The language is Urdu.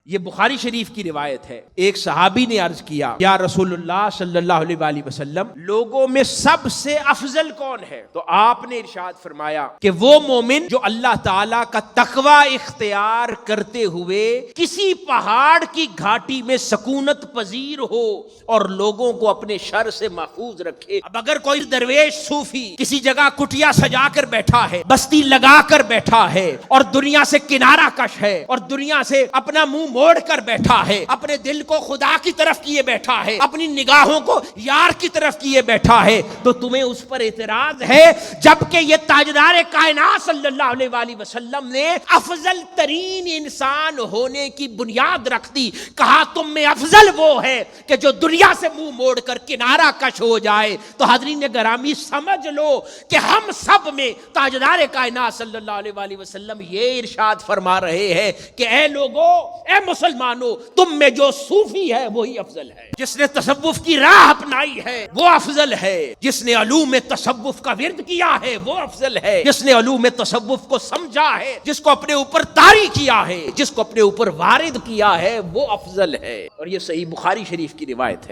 یہ بخاری شریف کی روایت ہے۔ ایک صحابی نے عرض کیا یا رسول اللہ صلی اللہ علیہ وآلہ وسلم، لوگوں میں سب سے افضل کون ہے؟ تو آپ نے ارشاد فرمایا کہ وہ مومن جو اللہ تعالیٰ کا تقوی اختیار کرتے ہوئے کسی پہاڑ کی گھاٹی میں سکونت پذیر ہو اور لوگوں کو اپنے شر سے محفوظ رکھے۔ اب اگر کوئی درویش صوفی کسی جگہ کٹیا سجا کر بیٹھا ہے، بستی لگا کر بیٹھا ہے اور دنیا سے کنارہ کش ہے اور دنیا سے اپنا منہ موڑ کر بیٹھا ہے، اپنے دل کو خدا کی طرف کیے بیٹھا ہے، اپنی نگاہوں کو یار کی طرف کیے بیٹھا ہے، تو تمہیں اس پر اعتراض ہے؟ جبکہ یہ تاجدار کائنات صلی اللہ علیہ وآلہ وسلم نے افضل ترین انسان ہونے کی بنیاد رکھ دی۔ کہا تم میں افضل وہ ہے کہ جو دنیا سے منہ موڑ کر کنارہ کش ہو جائے۔ تو حضرین گرامی سمجھ لو کہ ہم سب میں تاجدار کائنات صلی اللہ علیہ وآلہ وسلم یہ ارشاد فرما رہے ہیں کہ اے لوگو، اے مسلمانوں، تم میں جو صوفی ہے وہی افضل ہے۔ جس نے تصوف کی راہ اپنائی ہے وہ افضل ہے، جس نے علوم تصوف کا ورد کیا ہے وہ افضل ہے، جس نے علوم تصوف کو سمجھا ہے، جس کو اپنے اوپر طاری کیا ہے، جس کو اپنے اوپر وارد کیا ہے وہ افضل ہے۔ اور یہ صحیح بخاری شریف کی روایت ہے۔